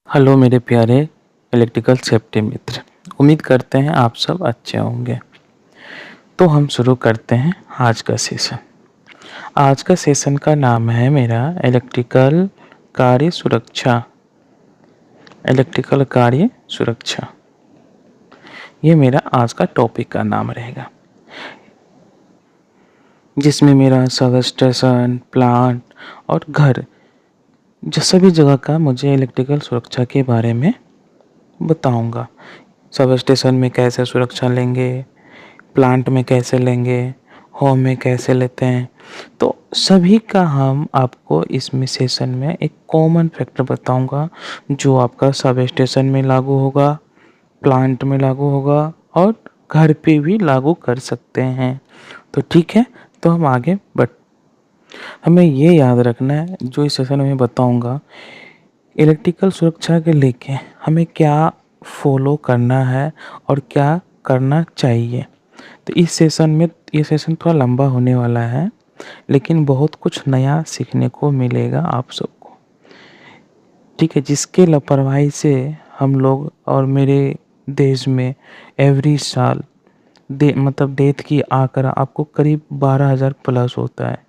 Hello मेरे प्यारे electrical safety मित्र। उम्मीद करते हैं आप सब अच्छे होंगे। तो हम शुरू करते हैं आज का सेशन। आज का सेशन का नाम है मेरा इलेक्ट्रिकल कार्य सुरक्षा। इलेक्ट्रिकल कार्य सुरक्षा, ये मेरा आज का टॉपिक का नाम रहेगा, जिसमें मेरा सब स्टेशन, प्लांट और घर, जो सभी जगह का मुझे इलेक्ट्रिकल सुरक्षा के बारे में बताऊंगा। सब स्टेशन में कैसे सुरक्षा लेंगे, प्लांट में कैसे लेंगे, होम में कैसे लेते हैं। तो सभी का हम आपको इसमें सेशन में एक कॉमन फैक्टर बताऊंगा, जो आपका सब स्टेशन में लागू होगा, प्लांट में लागू होगा और घर पे भी लागू कर सकते हैं। तो ठीक है, तो हम आगे बढ़। हमें ये याद रखना है, जो इस सेशन में बताऊंगा, इलेक्ट्रिकल सुरक्षा के लेके हमें क्या फॉलो करना है और क्या करना चाहिए। तो इस सेशन में, ये सेशन थोड़ा लंबा होने वाला है, लेकिन बहुत कुछ नया सीखने को मिलेगा आप सबको। ठीक है, जिसके लापरवाही से हम लोग और मेरे देश में एवरी साल मतलब डेथ की आंकड़ा आपको करीब 12,000 प्लस होता है।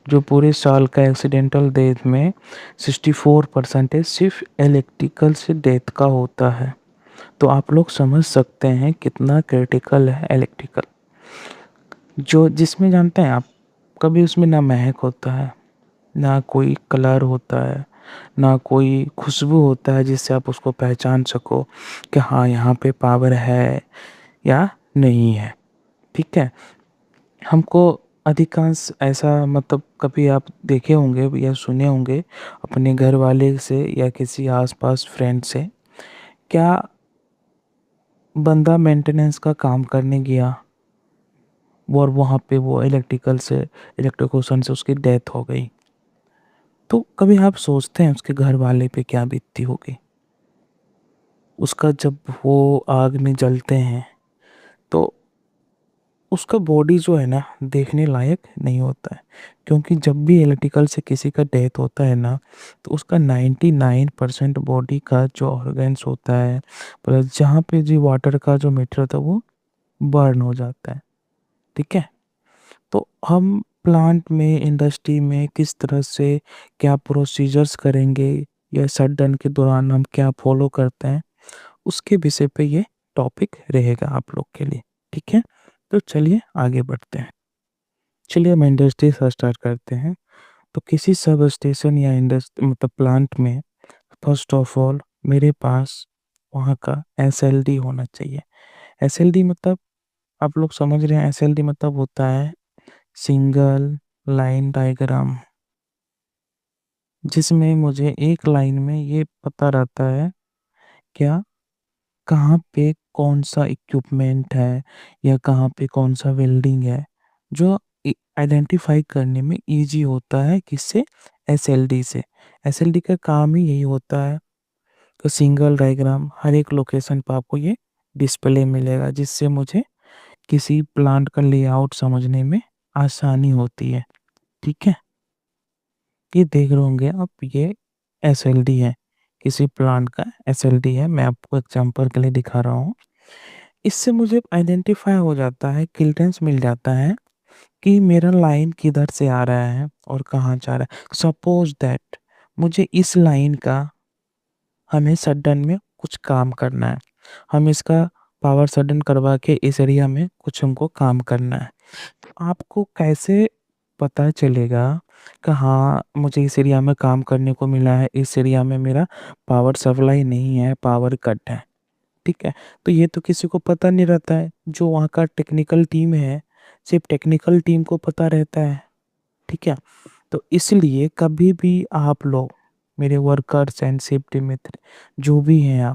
जो पूरे साल का एक्सीडेंटल डेथ में 64% सिर्फ इलेक्ट्रिकल से डेथ का होता है। तो आप लोग समझ सकते हैं कितना क्रिटिकल है इलेक्ट्रिकल। जो जिसमें जानते हैं आप, कभी उसमें ना महक होता है, ना कोई कलर होता है, ना कोई खुशबू होता है जिससे आप उसको पहचान सको कि हाँ यहाँ पे पावर है या नहीं है। ठीक है, हमको अधिकांश ऐसा, मतलब कभी आप देखे होंगे या सुने होंगे अपने घर वाले से या किसी आसपास फ्रेंड से, क्या बंदा मेंटेनेंस का काम करने गया और वहाँ पे वो इलेक्ट्रिकोशन से उसकी डेथ हो गई। तो कभी आप सोचते हैं उसके घर वाले पे क्या बीतती होगी। उसका जब वो आग में जलते हैं तो उसका बॉडी जो है ना, देखने लायक नहीं होता है। क्योंकि जब भी इलेक्ट्रिकल से किसी का डेथ होता है ना, तो उसका 99% बॉडी का जो ऑर्गन्स होता है, प्लस जहाँ पे जो वाटर का जो मीटर होता है, वो बर्न हो जाता है। ठीक है, तो हम प्लांट में, इंडस्ट्री में किस तरह से क्या प्रोसीजर्स करेंगे या शटडाउन के दौरान हम क्या फॉलो करते हैं, उसके विषय पे ये टॉपिक रहेगा आप लोग के लिए। ठीक है, तो चलिए आगे बढ़ते हैं। चलिए हम इंडस्ट्री से स्टार्ट करते हैं। तो किसी सब स्टेशन या इंडस्ट्री मतलब प्लांट में, फर्स्ट ऑफ ऑल मेरे पास वहाँ का एसएलडी होना चाहिए। एसएलडी मतलब, आप लोग समझ रहे हैं, एसएलडी मतलब होता है सिंगल लाइन डायग्राम, जिसमें मुझे एक लाइन में ये पता रहता है क्या, कहाँ पे कौन सा इक्विपमेंट है या कहाँ पे कौन सा वेल्डिंग है, जो आइडेंटिफाई करने में इजी होता है। किससे? एसएलडी से। एसएलडी का काम ही यही होता है। तो सिंगल डायग्राम हर एक लोकेशन पर आपको ये डिस्प्ले मिलेगा, जिससे मुझे किसी प्लांट का लेआउट समझने में आसानी होती है। ठीक है, ये देख रहे होंगे आप, ये एसएलडी है, किसी प्लांट का एसएलडी है। मैं आपको एग्जांपल के लिए दिखा रहा हूँ। इससे मुझे आइडेंटिफाई हो जाता है, क्लियरेंस मिल जाता है कि मेरा लाइन किधर से आ रहा है और कहाँ जा रहा है। सपोज दैट मुझे इस लाइन का, हमें सडन में कुछ काम करना है, हम इसका पावर सडन करवा के इस एरिया में कुछ हमको काम करना है। आपको कैसे पता चलेगा कि हाँ मुझे इस एरिया में काम करने को मिला है, इस एरिया में मेरा पावर सप्लाई नहीं है, पावर कट है। ठीक है, तो ये तो किसी को पता नहीं रहता है। जो वहाँ का टेक्निकल टीम है, सिर्फ टेक्निकल टीम को पता रहता है। ठीक है, तो इसलिए कभी भी आप लोग, मेरे वर्कर्स एंड सेफ्टी मित्र जो भी हैं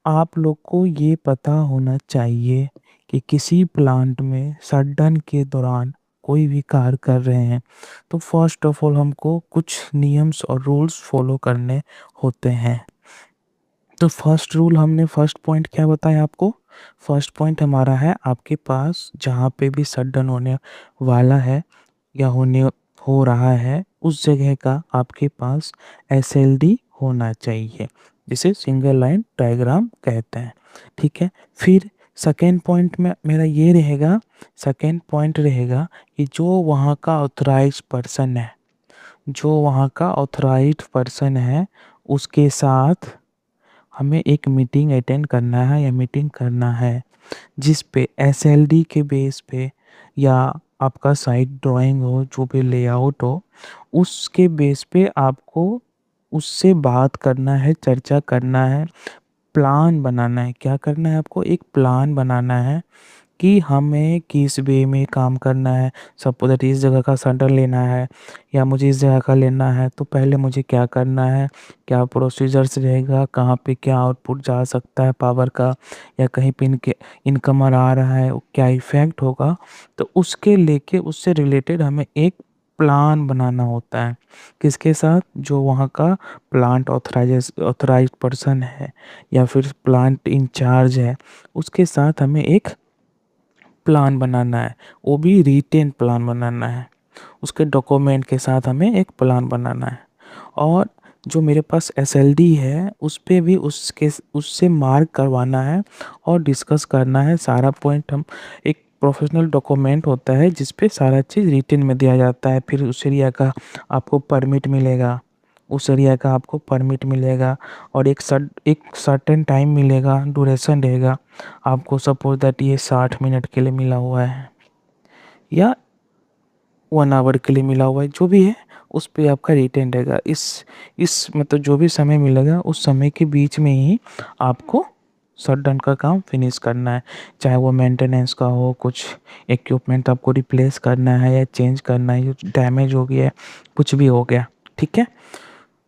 आप लोग को ये पता होना चाहिए कि किसी प्लांट में शटडाउन के दौरान कोई भी कार्य कर रहे हैं, तो फर्स्ट ऑफ ऑल हमको कुछ नियम्स और रूल्स फॉलो करने होते हैं। तो फर्स्ट रूल, हमने फर्स्ट पॉइंट क्या बताया आपको? फर्स्ट पॉइंट हमारा है, आपके पास जहाँ पे भी शटडाउन होने वाला है या होने हो रहा है, उस जगह का आपके पास एसएलडी होना चाहिए। जिसे सिंगल लाइन डायग्राम कहते हैं। ठीक है, फिर सेकेंड पॉइंट में मेरा ये रहेगा, सेकेंड पॉइंट रहेगा कि जो वहाँ का ऑथराइज्ड पर्सन है, जो वहाँ का ऑथराइज्ड पर्सन है उसके साथ हमें एक मीटिंग अटेंड करना है या मीटिंग करना है, जिस पे एसएलडी के बेस पे या आपका साइट ड्राइंग हो, जो भी लेआउट हो, उसके बेस पे आपको उससे बात करना है, चर्चा करना है, प्लान बनाना है। क्या करना है आपको? एक प्लान बनाना है कि हमें किस वे में काम करना है। सपोज़ दैट इस जगह का शटर लेना है या मुझे इस जगह का लेना है, तो पहले मुझे क्या करना है, क्या प्रोसीजर्स रहेगा, कहाँ पे क्या आउटपुट जा सकता है पावर का, या कहीं पे इनके इनकमर आ रहा है, क्या इफ़ेक्ट होगा। तो उसके लेके उससे रिलेटेड हमें एक प्लान बनाना होता है। किसके साथ? जो वहाँ का प्लांट ऑथराइज्ड पर्सन है या फिर प्लांट इंचार्ज है, उसके साथ हमें एक प्लान बनाना है, वो भी रिटेन प्लान बनाना है। उसके डॉक्यूमेंट के साथ हमें एक प्लान बनाना है। और जो मेरे पास एसएलडी है उस पे भी उससे मार्क करवाना है और डिस्कस करना है सारा पॉइंट। हम एक प्रोफेशनल डॉक्यूमेंट होता है जिस पे सारा चीज़ रिटेन में दिया जाता है। फिर उस एरिया का आपको परमिट मिलेगा, उस एरिया का आपको परमिट मिलेगा और एक सर्टेन टाइम मिलेगा, ड्यूरेशन रहेगा। आपको सपोज दैट ये 60 मिनट के लिए मिला हुआ है या 1 आवर के लिए मिला हुआ है, जो भी है उस पे आपका रिटेन रहेगा। इस मतलब जो भी समय मिलेगा उस समय के बीच में ही आपको शट डाउन का काम फिनिश करना है। चाहे वो मेंटेनेंस का हो, कुछ इक्विपमेंट आपको रिप्लेस करना है या चेंज करना है, जो डैमेज हो गया है, कुछ भी हो गया। ठीक है,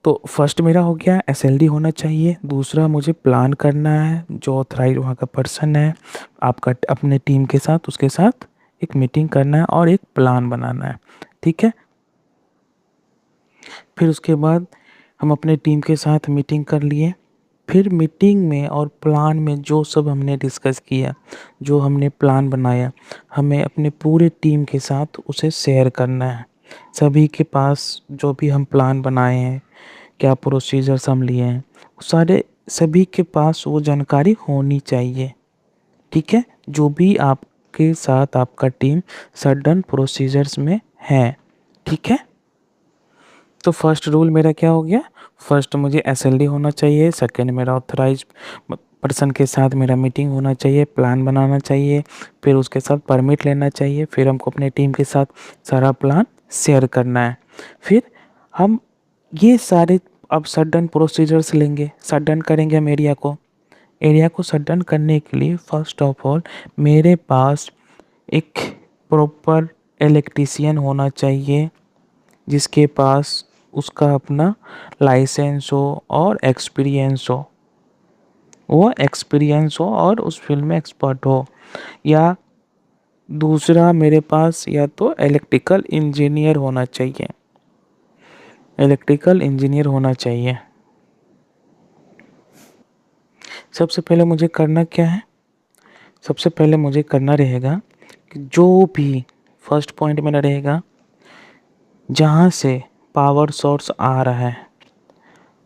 तो फर्स्ट मेरा हो गया एसएलडी होना चाहिए। दूसरा मुझे प्लान करना है, जो ऑथराइज वहाँ का पर्सन है आपका, अपने टीम के साथ उसके साथ एक मीटिंग करना है और एक प्लान बनाना है। ठीक है, फिर उसके बाद हम अपने टीम के साथ मीटिंग कर लिए। फिर मीटिंग में और प्लान में जो सब हमने डिस्कस किया, जो हमने प्लान बनाया, हमें अपने पूरे टीम के साथ उसे शेयर करना है। सभी के पास जो भी हम प्लान बनाए हैं, क्या प्रोसीजर्स हम लिए हैं, सारे सभी के पास वो जानकारी होनी चाहिए। ठीक है, जो भी आपके साथ आपका टीम सडन प्रोसीजर्स में है। ठीक है, तो फर्स्ट रूल मेरा क्या हो गया? फर्स्ट मुझे एसएलडी होना चाहिए, सेकंड मेरा ऑथराइज पर्सन के साथ मेरा मीटिंग होना चाहिए, प्लान बनाना चाहिए, फिर उसके साथ परमिट लेना चाहिए, फिर हमको अपने टीम के साथ सारा प्लान शेयर करना है। फिर हम ये सारे अब सडन प्रोसीजर्स लेंगे, सडन करेंगे हम एरिया को सडन करने के लिए फर्स्ट ऑफ ऑल मेरे पास एक प्रॉपर इलेक्ट्रीशियन होना चाहिए, जिसके पास उसका अपना लाइसेंस हो और एक्सपीरियंस हो, वो एक्सपीरियंस हो और उस फील्ड में एक्सपर्ट हो। या दूसरा मेरे पास या तो इलेक्ट्रिकल इंजीनियर होना चाहिए, इलेक्ट्रिकल इंजीनियर होना चाहिए। सबसे पहले मुझे करना क्या है? सबसे पहले मुझे करना रहेगा कि जो भी फर्स्ट पॉइंट मेरा रहेगा, जहाँ से पावर सोर्स आ रहा है,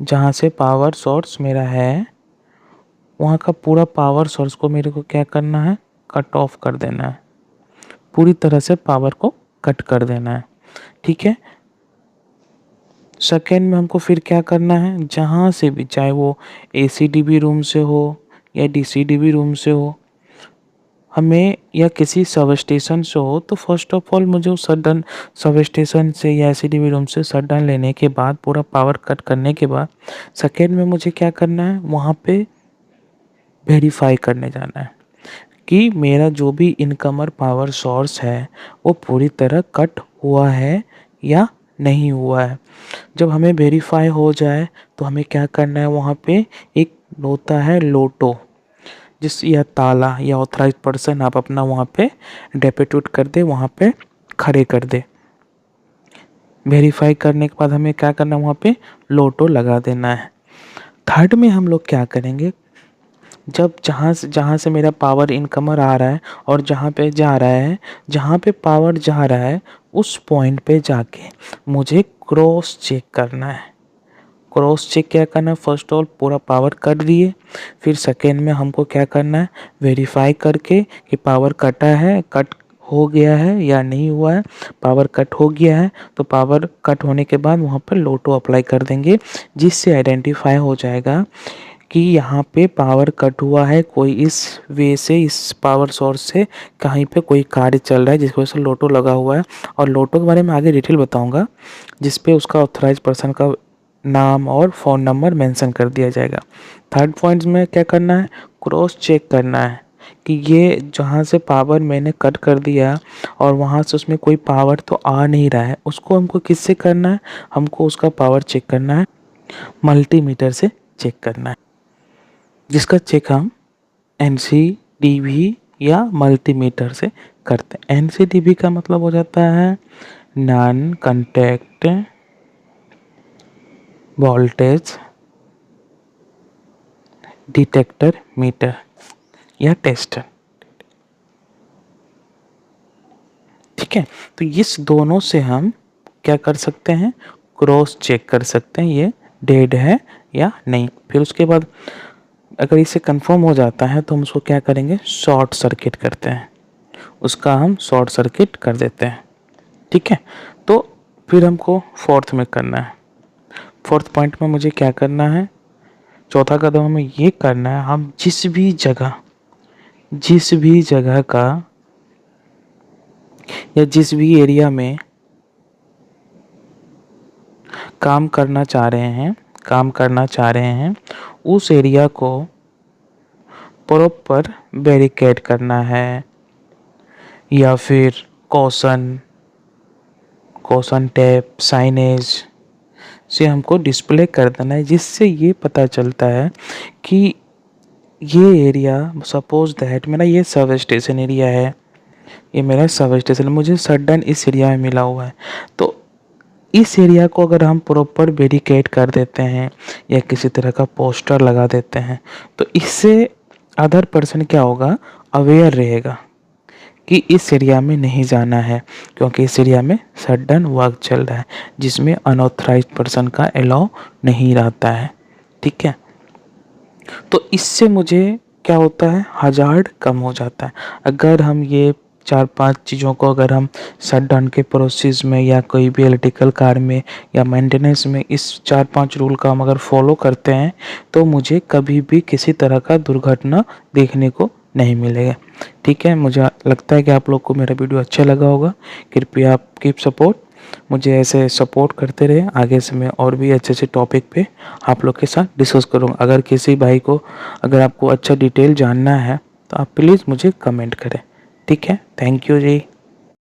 जहाँ से पावर सोर्स मेरा है, वहाँ का पूरा पावर सोर्स को मेरे को क्या करना है? कट ऑफ कर देना है, पूरी तरह से पावर को कट कर देना है। ठीक है, सेकेंड में हमको फिर क्या करना है? जहाँ से भी, चाहे वो एसीडीबी रूम से हो या डीसीडीबी रूम से हो, हमें या किसी सब स्टेशन से हो, तो फर्स्ट ऑफ ऑल मुझे उस सडन सब स्टेशन से या एसीडीबी रूम से सडन लेने के बाद, पूरा पावर कट करने के बाद, सेकेंड में मुझे क्या करना है? वहाँ पे वेरीफाई करने जाना है कि मेरा जो भी इनकमर पावर सोर्स है वो पूरी तरह कट हुआ है या नहीं हुआ है। जब हमें वेरीफाई हो जाए तो हमें क्या करना है? वहाँ पे एक होता है लोटो, जिस या ताला या ऑथराइज पर्सन आप अपना वहाँ पे डेप्यूटेट कर दे, वहाँ पे खड़े कर दे। वेरीफाई करने के बाद हमें क्या करना है? वहाँ पे लोटो लगा देना है। थर्ड में हम लोग क्या करेंगे? जब जहाँ से मेरा पावर इनकमर आ रहा है और जहाँ पे जा रहा है, जहाँ पे पावर जा रहा है उस पॉइंट पे जाके मुझे क्रॉस चेक करना है। क्रॉस चेक क्या करना है, फर्स्ट ऑफ ऑल पूरा पावर कट दिए, फिर सेकेंड में हमको क्या करना है, वेरीफाई करके कि पावर कटा है, कट हो गया है या नहीं हुआ है। पावर कट हो गया है तो पावर कट होने के बाद वहाँ पर लोटो अप्लाई कर देंगे, जिससे आइडेंटिफाई हो जाएगा कि यहाँ पे पावर कट हुआ है, कोई इस वे से, इस पावर सोर्स से कहीं पे कोई कार्य चल रहा है जिसकी वजह से लोटो लगा हुआ है। और लोटो के बारे में आगे डिटेल बताऊंगा, जिस पे उसका ऑथराइज पर्सन का नाम और फ़ोन नंबर मेंशन कर दिया जाएगा। थर्ड पॉइंट में क्या करना है, क्रॉस चेक करना है कि ये जहाँ से पावर मैंने कट कर दिया और वहाँ से उसमें कोई पावर तो आ नहीं रहा है, उसको हमको किससे करना है, हमको उसका पावर चेक करना है, मल्टीमीटर से चेक करना है, जिसका चेक हम एनसीडीवी या मल्टीमीटर से करते हैं। एनसीडीवी का मतलब हो जाता है non contact voltage detector meter या टेस्टर। ठीक है, तो इस दोनों से हम क्या कर सकते हैं, क्रॉस चेक कर सकते हैं ये डेड है या नहीं। फिर उसके बाद अगर इसे कंफर्म हो जाता है तो हम उसको क्या करेंगे, शॉर्ट सर्किट करते हैं, उसका हम शॉर्ट सर्किट कर देते हैं। ठीक है, तो फिर हमको फोर्थ में करना है। फोर्थ पॉइंट में मुझे क्या करना है, चौथा कदम हमें ये करना है, हम जिस भी जगह का या जिस भी एरिया में काम करना चाह रहे हैं उस एरिया को प्रॉपर बैरिकेड करना है, या फिर कॉशन टेप साइनेज से हमको डिस्प्ले कर देना है, जिससे ये पता चलता है कि ये एरिया, सपोज दैट मेरा ये सब स्टेशन एरिया है, ये मेरा सब स्टेशन, मुझे सडन इस एरिया में मिला हुआ है, तो इस एरिया को अगर हम प्रॉपर बैरिकेड कर देते हैं या किसी तरह का पोस्टर लगा देते हैं तो इससे अदर पर्सन क्या होगा, अवेयर रहेगा कि इस एरिया में नहीं जाना है, क्योंकि इस एरिया में सडन वर्क चल रहा है जिसमें अनऑथराइज्ड पर्सन का अलाउ नहीं रहता है। ठीक है, तो इससे मुझे क्या होता है, हजार्ड कम हो जाता है। अगर हम ये 4-5 चीज़ों को अगर हम शटडाउन के प्रोसेस में या कोई भी इलेक्ट्रिकल कार में या मेंटेनेंस में इस 4-5 रूल का हम अगर फॉलो करते हैं तो मुझे कभी भी किसी तरह का दुर्घटना देखने को नहीं मिलेगा। ठीक है, मुझे लगता है कि आप लोग को मेरा वीडियो अच्छा लगा होगा। कृपया आप कीप सपोर्ट, मुझे ऐसे सपोर्ट करते रहे, आगे से मैं और भी अच्छे अच्छे टॉपिक पे आप लोग के साथ डिस्कस करूँगा। अगर किसी भाई को अगर आपको अच्छा डिटेल जानना है तो आप प्लीज़ मुझे कमेंट करें। ठीक है, थैंक यू जी।